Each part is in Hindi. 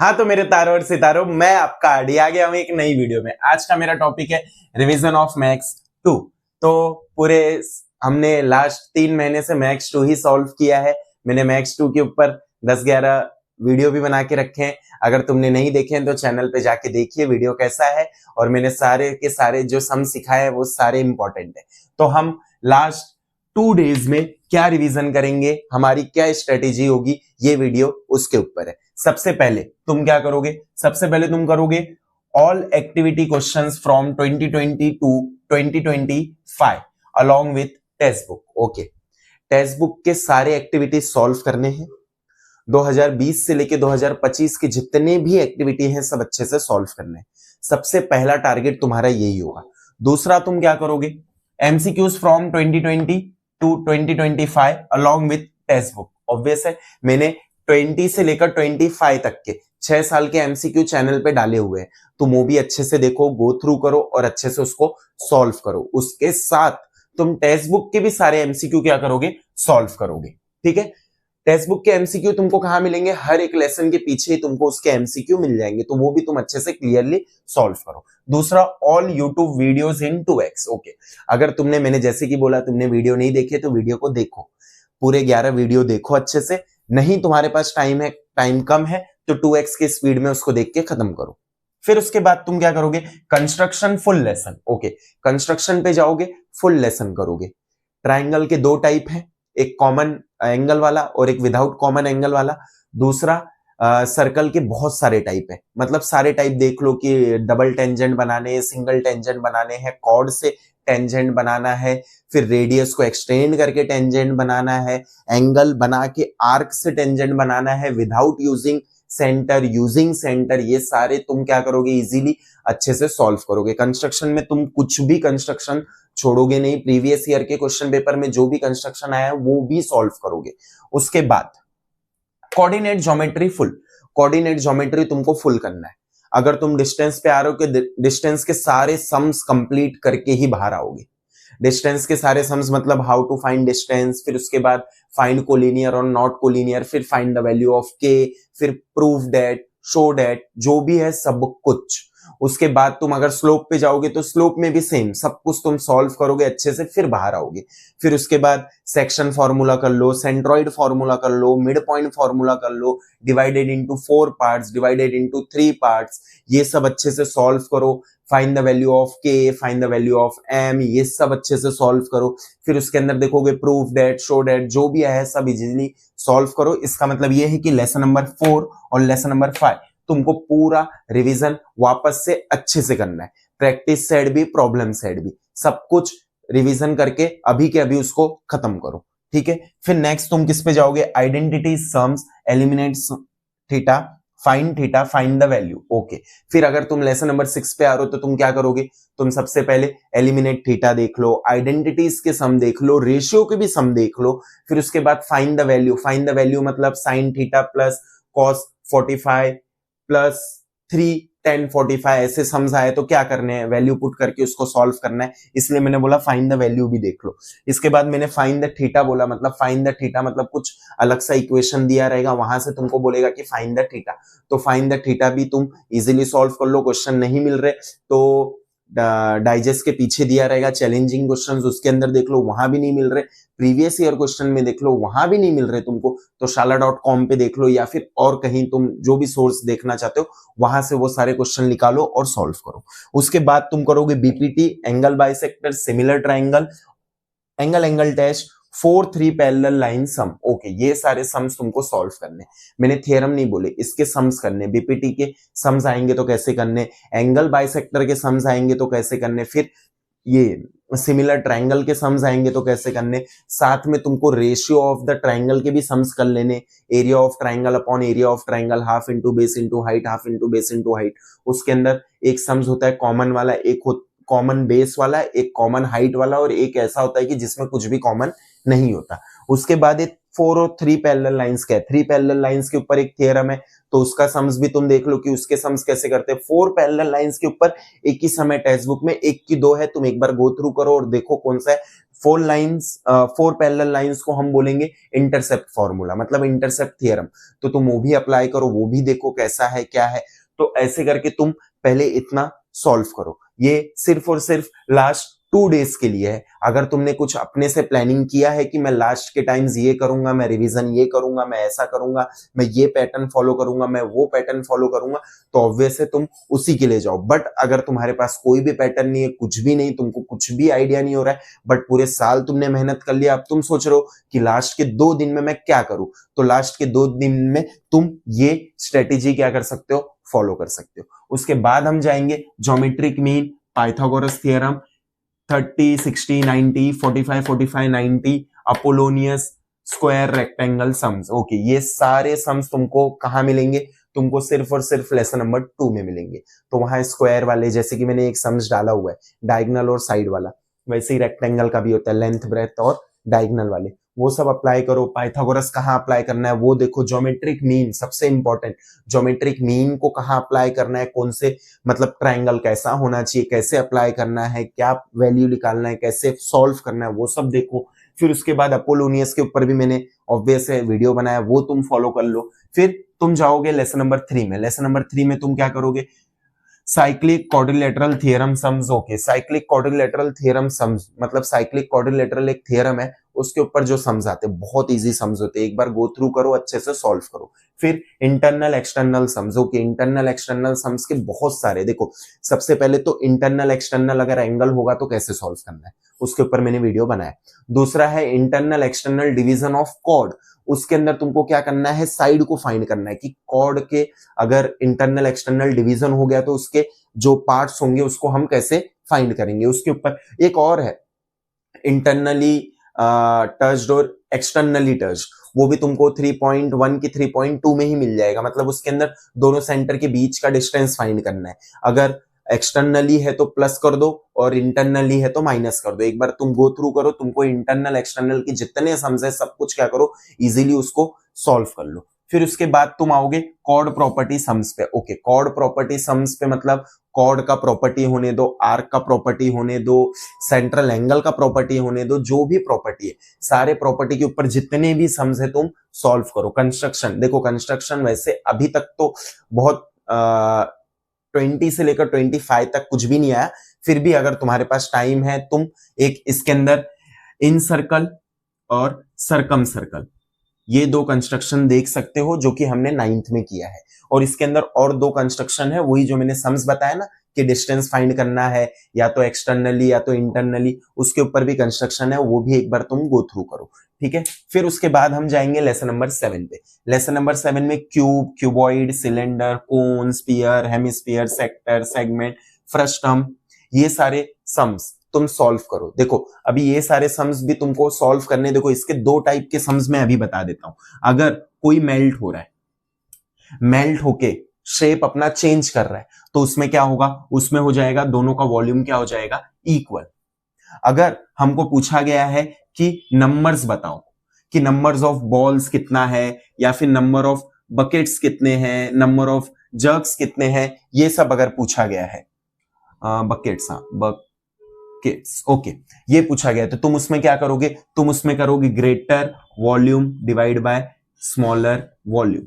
हाँ तो मेरे तारों और सितारों, मैं आपका आडी आ गया हूँ एक नई वीडियो में। आज का मेरा टॉपिक है रिवीजन ऑफ मैथ्स 2। तो पूरे हमने लास्ट 3 महीने से मैथ्स 2 ही सॉल्व किया है। मैंने मैथ्स 2 के ऊपर 10-11 वीडियो भी बना के रखे हैं। अगर तुमने नहीं देखे हैं तो चैनल पे जाके देखिए वीडियो कैसा है। और मैंने सारे के सारे जो सम सिखाए हैं वो सारे इंपॉर्टेंट है। तो हम लास्ट 2 डेज में क्या रिवीजन करेंगे, हमारी क्या स्ट्रेटेजी होगी, ये वीडियो उसके ऊपर है। सबसे पहले तुम क्या करोगे, सबसे पहले तुम करोगे all activity questions from 2020 to 2025 along with textbook. Okay, textbook के सारे एक्टिविटी सॉल्व करने हैं। 2020 से लेके 2025 के जितने भी एक्टिविटी हैं सब अच्छे से सॉल्व करने हैं। सबसे पहला टारगेट तुम्हारा यही होगा। दूसरा तुम क्या करोगे, MCQs from 2020 to 2025 along with textbook. Obvious है, मैंने 20 से लेकर 25 तक के 6 साल के एमसीक्यू चैनल पे डाले हुए हैं। तुम वो भी अच्छे से देखो, गो थ्रू करो और अच्छे से उसको सॉल्व करो। उसके साथ तुम टेक्स्ट बुक के भी सारे एमसीक्यू क्या करोगे, सॉल्व करोगे। ठीक है, टेक्स्ट बुक के एमसीक्यू तुमको कहां मिलेंगे, हर एक लेसन के पीछे ही तुमको उसके एमसीक्यू मिल जाएंगे, तो वो भी तुम अच्छे से क्लियरली सॉल्व करो। दूसरा, all YouTube videos in 2x। Okay, अगर तुमने, मैंने जैसे कि बोला, तुमने वीडियो नहीं देखे तो वीडियो को देखो, पूरे 11 वीडियो देखो अच्छे से। नहीं तुम्हारे पास टाइम है, टाइम कम है, तो 2x के स्पीड में उसको देख के खत्म करो। फिर उसके बाद तुम क्या करोगे, construction full lesson. Okay, construction पे जाओगे, फुल लेसन करोगे। ट्राइंगल के 2 टाइप हैं, एक कॉमन एंगल वाला और एक विदाउट कॉमन एंगल वाला। दूसरा, सर्कल के बहुत सारे टाइप है, मतलब सारे टाइप देख लो कि डबल टेंजेंट बनाने, सिंगल टेंजेंट बनाने हैं, कॉर्ड से टेंजेंट बनाना है, फिर रेडियस को एक्सटेंड करके टेंजेंट बनाना है, एंगल बना के आर्क से टेंजेंट बनाना है, without using centre, using centre. ये सारे तुम क्या करोगे, इजीली अच्छे से सॉल्व करोगे। कंस्ट्रक्शन में तुम कुछ भी कंस्ट्रक्शन छोड़ोगे नहीं, प्रीवियस ईयर के क्वेश्चन पेपर में जो भी कंस्ट्रक्शन आया है वो भी सॉल्व करोगे। उसके बाद coordinate geometry full, coordinate geometry तुमको फुल करना है। अगर तुम डिस्टेंस पे आ रहे हो कि डिस्टेंस के सारे सम्स कंप्लीट करके ही बाहर आओगे। डिस्टेंस के सारे सम्स मतलब हाउ टू फाइंड डिस्टेंस, फिर उसके बाद फाइंड कोलिनियर और नॉट कोलिनियर, फिर फाइंड द वैल्यू ऑफ के, फिर प्रूव दैट, शो दैट, जो भी है सब कुछ। उसके बाद तुम अगर स्लोप पे जाओगे तो स्लोप में भी सेम सब कुछ तुम सॉल्व करोगे अच्छे से, फिर बाहर आओगे। फिर उसके बाद सेक्शन फॉर्मूला कर लो, सेंट्रॉइड फॉर्मूला कर लो, मिड पॉइंट फॉर्मूला कर लो, divided into 4 parts, divided into 3 parts, ये सब अच्छे से सॉल्व करो। Find the value of K, find the value of M, ये सब अच्छे से सॉल्व करो। फिर उसके अंदर देखोगे प्रूफ दैट, शो दैट, जो भी है सब इजीली सॉल्व करो। इसका मतलब ये है कि लेसन नंबर 4 और लेसन नंबर 5 तुमको पूरा रिवीजन वापस से अच्छे से करना है। प्रैक्टिस सेट भी, प्रॉब्लम सेट भी, सब कुछ रिवीजन करके अभी के अभी उसको खत्म करो। ठीक है, फिर नेक्स्ट तुम किस पे जाओगे, identity sums, eliminate theta, find theta, find the value. Okay, फिर अगर तुम लेसन नंबर 6 पे आ रहे हो तो तुम क्या करोगे, तुम सबसे पहले एलिमिनेट थीटा देख लो, आइडेंटिटीज के सम देख लो, रेशियो के भी सम देख लो। फिर उसके बाद find the value, find the value मतलब sine theta plus cos 45 plus 3 10 45 ऐसे सम्स आए तो क्या करने हैं, वैल्यू पुट करके उसको सॉल्व करना है। इसलिए मैंने बोला फाइंड द वैल्यू भी देख लो। इसके बाद मैंने फाइंड द थीटा बोला, मतलब फाइंड द थीटा मतलब कुछ अलग सा इक्वेशन दिया रहेगा, वहां से तुमको बोलेगा कि फाइंड द थीटा, तो फाइंड द थीटा भी तुम इजीली सॉल्व कर लो। क्वेश्चन नहीं मिल रहे तो डाइजेस्ट के पीछे दिया रहेगा चैलेंजिंग क्वेश्चंस, उसके अंदर देख लो, वहां भी नहीं मिल रहे। प्रीवियस ईयर क्वेश्चन में देख लो, वहां भी नहीं मिल रहे तुमको, तो शाला.com पे देख लो, या फिर और कहीं तुम जो भी सोर्स देखना चाहते हो वहां से वो सारे क्वेश्चन निकालो और सॉल्व करो। उसके बाद तुम करोगे BPT, angle bisector, similar triangle, angle angle test, 4 3 parallel line sum. Okay, ये सारे सम्स तुमको सॉल्व करने। मैंने थ्योरम नहीं बोले, इसके सम्स करने। बीपीटी के सम्स आएंगे तो कैसे करने, एंगल बाइसेक्टर के सम्स आएंगे तो कैसे करने, फिर ये सिमिलर ट्रायंगल के सम्स आएंगे तो कैसे करने। साथ में तुमको रेशियो ऑफ द ट्रायंगल के भी सम्स कर लेने, area of triangle upon area of triangle, half into base into height, half into base into height. उसके अंदर एक सम्स होता है कॉमन वाला, एक कॉमन बेस वाला, एक कॉमन हाइट वाला, और एक ऐसा होता है कि जिसमें कुछ भी कॉमन नहीं होता। उसके बाद एक 4 और 3 पैरेलल लाइंस का है, 3 पैरेलल लाइंस के ऊपर एक थ्योरम है, तो उसका सम्स भी तुम देख लो कि उसके सम्स कैसे करते हैं। 4 पैरेलल लाइंस के ऊपर एक ही समय टेक्स्ट बुक में 1 की 2 है, तुम एक बार गो थ्रू करो और देखो कौन सा है। फोर पैरेलल लाइंस को हम बोलेंगे इंटरसेप्ट फॉर्मूला, मतलब इंटरसेप्ट थियरम। तो तुम वो भी अप्लाई करो, वो भी देखो कैसा है क्या है। तो ऐसे करके तुम पहले इतना सॉल्व करो। ये सिर्फ और सिर्फ लास्ट 2 डेज के लिए है। अगर तुमने कुछ अपने से प्लानिंग किया है कि मैं लास्ट के टाइम्स ये करूंगा, मैं रिवीजन ये करूंगा, मैं ऐसा करूंगा, मैं ये पैटर्न फॉलो करूंगा, मैं वो पैटर्न फॉलो करूंगा, तो ऑब्वियस है तुम उसी के लिए जाओ। बट अगर तुम्हारे पास कोई भी पैटर्न नहीं है, कुछ भी नहीं, तुमको कुछ भी आइडिया नहीं हो रहा है, बट पूरे साल तुमने मेहनत कर लिया, अब तुम सोच रहे हो कि लास्ट के 2 दिन में मैं क्या करूं, तो लास्ट के 2 दिन में तुम ये स्ट्रेटेजी क्या कर सकते हो, फॉलो कर सकते हो। उसके बाद हम जाएंगे geometric mean, Pythagoras theorem, 30, 60, 90, 45, 45, 90, Apollonius, square, rectangle sums. Okay, ये सारे सम्स तुमको कहां मिलेंगे, तुमको सिर्फ और सिर्फ लेसन नंबर 2 में मिलेंगे। तो वहां स्क्वायर वाले, जैसे कि मैंने एक सम्स डाला हुआ है डायगोनल और साइड वाला, वैसे ही रेक्टेंगल का भी होता है, लेंथ ब्रेथ और डायगोनल वाले, वो सब अप्लाई करो। पाइथागोरस कहाँ अप्लाई करना है वो देखो। ज्योमेट्रिक मीन सबसे इंपॉर्टेंट, ज्योमेट्रिक मीन को कहाँ अप्लाई करना है, कौन से मतलब ट्रायंगल कैसा होना चाहिए, कैसे अप्लाई करना है, क्या वैल्यू निकालना है, कैसे सॉल्व करना है, वो सब देखो। फिर उसके बाद अपोलोनियस के ऊपर भी मैंने ऑब्वियस है वीडियो बनाया, वो तुम फॉलो कर लो। फिर तुम जाओगे लेसन नंबर 3 में। लेसन नंबर 3 में तुम क्या करोगे, cyclic quadrilateral theorem sums. Okay, cyclic quadrilateral theorem sums मतलब साइक्लिक क्वाड्रिलेटरल एक थ्योरम है, उसके ऊपर जो सम्स आते हैं बहुत इजी सम्स होते हैं, एक बार गो थ्रू करो, अच्छे से सॉल्व करो। फिर internal external sums. Okay, internal external sums के बहुत सारे, देखो सबसे पहले तो इंटरनल एक्सटर्नल अगर एंगल होगा तो कैसे सॉल्व करना है, उसके ऊपर मैंने वीडियो बनाया। दूसरा है internal external division of chord, उसके अंदर तुमको क्या करना है, साइड को फाइंड करना है कि कॉर्ड के अगर इंटरनल एक्सटर्नल डिवीजन हो गया तो उसके जो पार्ट्स होंगे उसको हम कैसे फाइंड करेंगे। उसके ऊपर एक और है इंटरनली टच्ड और एक्सटर्नली टच्ड, वो भी तुमको 3.1 की 3.2 में ही मिल जाएगा, मतलब उसके अंदर दोनों सेंटर के बीच का डिस्टेंस फाइंड करना है। अगर एक्सटर्नली है तो प्लस कर दो और इंटरनली है तो माइनस कर दो। एक बार तुम गो थ्रू करो, तुमको इंटरनल एक्सटर्नल की जितने सम्स है सब कुछ क्या करो, इजीली उसको सॉल्व कर लो। फिर उसके बाद तुम आओगे कॉर्ड प्रॉपर्टी सम्स पे। ओके, कॉर्ड प्रॉपर्टी सम्स पे मतलब कॉर्ड का प्रॉपर्टी होने दो, आर्क का प्रॉपर्टी होने दो, सेंट्रल एंगल का प्रॉपर्टी होने दो, जो भी प्रॉपर्टी है सारे प्रॉपर्टी के ऊपर जितने भी सम्स है तुम सॉल्व करो। कंस्ट्रक्शन देखो, कंस्ट्रक्शन वैसे अभी तक तो बहुत 20 से लेकर 25 तक कुछ भी नहीं आया, फिर भी अगर तुम्हारे पास टाइम है तुम एक इसके अंदर इन सर्कल और सरकम सर्कल, ये 2 कंस्ट्रक्शन देख सकते हो जो कि हमने 9th में किया है। और इसके अंदर और 2 कंस्ट्रक्शन है, वही जो मैंने सम्स बताया ना कि डिस्टेंस फाइंड करना है या तो एक्सटर्नली या तो इंटरनली, उसके ऊपर भी कंस्ट्रक्शन है, वो भी एक बार तुम गो थ्रू करो, ठीक है। फिर उसके बाद हम जाएंगे लेसन नंबर 7 पे। लेसन नंबर 7 में cube, cuboid, cylinder, cone, sphere, hemisphere, sector, segment, frustum, ये सारे सम्स तुम सॉल्व करो। देखो अभी ये सारे सम्स भी तुमको सॉल्व करने, देखो इसके 2 टाइप के सम्स मैं अभी बता देता हूं। अगर कोई मेल्ट हो रहा है, मेल्ट होके शेप अपना चेंज कर रहा है, तो उसमें क्या होगा, उसमें हो जाएगा दोनों का वॉल्यूम क्या हो जाएगा, इक्वल। अगर हमको पूछा गया है कि नंबर्स बताओ कि नंबर्स ऑफ बॉल्स कितना है या फिर नंबर ऑफ बकेट्स कितने हैं, नंबर ऑफ जग्स कितने हैं, ये सब अगर पूछा गया है, बकेट्स, हाँ बकेट्स, ओके, ये पूछा गया है, तो तुम उसमें क्या करोगे, तुम उसमें करोगे greater volume divide by smaller volume.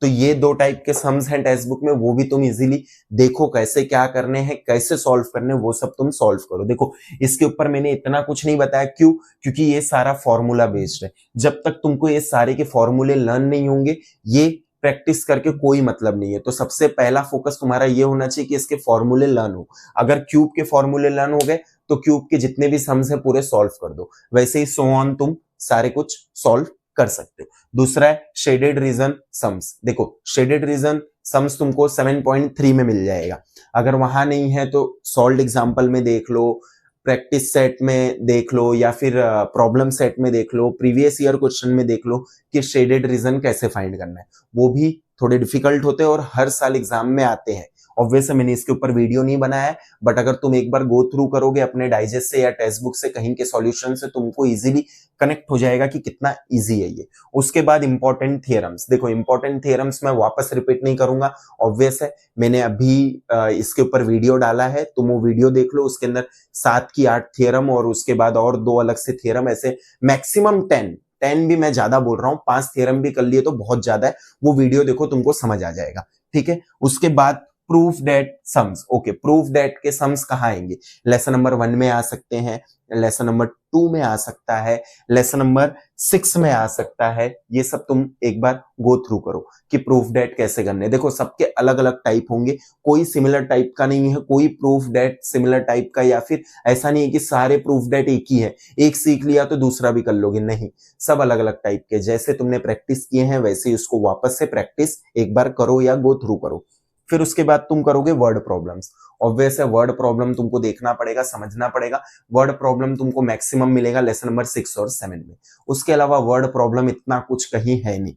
तो ये 2 टाइप के सम्स हैं टेक्स्ट बुक में, वो भी तुम इजीली देखो कैसे क्या करने हैं, कैसे सॉल्व करने, वो सब तुम सॉल्व करो। देखो इसके ऊपर मैंने इतना कुछ नहीं बताया, क्यों, क्योंकि ये सारा फॉर्मूला बेस्ड है। जब तक तुमको ये सारे के फॉर्मूले लर्न नहीं होंगे, ये प्रैक्टिस करके कोई मतलब नहीं है। तो सबसे पहला फोकस तुम्हारा ये होना चाहिए कि इसके फॉर्मूले लर्न हो। अगर क्यूब के फॉर्मूले लर्न हो गए तो क्यूब के जितने भी सम्स है पूरे सॉल्व कर दो, वैसे ही सो ऑन तुम सारे कुछ सॉल्व कर सकते हो। दूसरा है शेडेड रीजन सम्स। देखो शेडेड रीजन सम्स तुमको 7.3 में मिल जाएगा। अगर वहां नहीं है तो सॉल्व्ड एग्जांपल में देख लो, प्रैक्टिस सेट में देख लो, या फिर प्रॉब्लम सेट में देख लो, प्रीवियस ईयर क्वेश्चन में देख लो कि शेडेड रीजन कैसे फाइंड करना है। वो भी थोड़े डिफिकल्ट होते हैं और हर साल एग्जाम में आते हैं, ऑब्वियस है मैंने इसके ऊपर वीडियो नहीं बनाया है, बट अगर तुम एक बार गो थ्रू करोगे अपने डाइजेस्ट से या टेक्स्ट बुक से कहीं के सॉल्यूशन से, तुमको इजीली कनेक्ट हो जाएगा कि कितना इजी है ये। उसके बाद इंपॉर्टेंट थियरम्स, देखो इंपॉर्टेंट थियरम्स मैं वापस रिपीट नहीं करूंगा, ऑब्वियस है मैंने अभी इसके ऊपर वीडियो डाला है, तुम वो वीडियो देख लो, उसके अंदर 7 की 8 थियरम और उसके बाद और 2 अलग से थियरम, ऐसे मैक्सिमम 10 भी मैं ज्यादा बोल रहा हूँ, 5 थियरम भी कर लिए तो बहुत ज्यादा है, वो वीडियो देखो तुमको समझ आ जाएगा, ठीक है। उसके बाद proof that sums, okay proof that के सम्स कहाँ आएंगे, लेसन नंबर 1 में आ सकते हैं, लेसन नंबर 2 में आ सकता है, लेसन नंबर 6 में आ सकता है, ये सब तुम एक बार गो थ्रू करो कि प्रूफ डेट कैसे करने। देखो सबके अलग अलग टाइप होंगे, कोई सिमिलर टाइप का नहीं है, कोई प्रूफ डेट सिमिलर टाइप का, या फिर ऐसा नहीं है कि सारे प्रूफ डेट एक ही है, एक सीख लिया तो दूसरा भी कर लोगे, नहीं, सब अलग अलग टाइप के, जैसे तुमने प्रैक्टिस किए हैं वैसे ही उसको वापस से प्रैक्टिस एक बार करो या गो थ्रू करो। फिर उसके बाद तुम करोगे वर्ड प्रॉब्लम्स, ऑब्वियस है वर्ड प्रॉब्लम तुमको देखना पड़ेगा, समझना पड़ेगा, वर्ड प्रॉब्लम तुमको मैक्सिमम मिलेगा लेसन नंबर 6 और 7 में, उसके अलावा वर्ड प्रॉब्लम इतना कुछ कहीं है नहीं,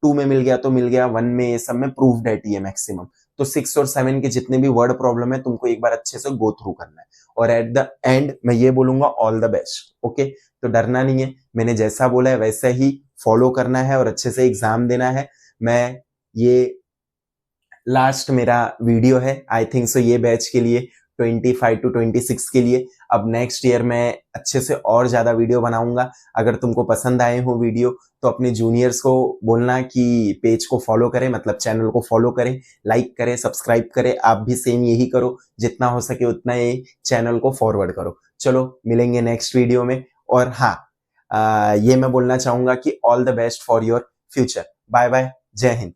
2 में मिल गया तो मिल गया, 1 में ये सब में प्रूफ डेट ही है मैक्सिमम, तो 6 और 7 के जितने भी वर्ड प्रॉब्लम है तुमको एक बार अच्छे से गो थ्रू करना है, और एट द एंड मैं ये बोलूंगा ऑल द बेस्ट, ओके। तो डरना नहीं है, मैंने जैसा बोला है वैसे ही फॉलो करना है और अच्छे से एग्जाम देना है। मैं ये लास्ट मेरा वीडियो है आई थिंक सो ये बैच के लिए 25 to 26 के लिए। अब नेक्स्ट ईयर मैं अच्छे से और ज्यादा वीडियो बनाऊंगा। अगर तुमको पसंद आए हो वीडियो तो अपने जूनियर्स को बोलना कि पेज को फॉलो करें, मतलब चैनल को फॉलो करें, लाइक करें, सब्सक्राइब करें, आप भी सेम यही करो, जितना हो सके उतना ये चैनल को फॉरवर्ड करो। चलो मिलेंगे नेक्स्ट वीडियो में। और हाँ, ये मैं बोलना चाहूंगा कि all the best for your future. Bye bye, जय हिंद।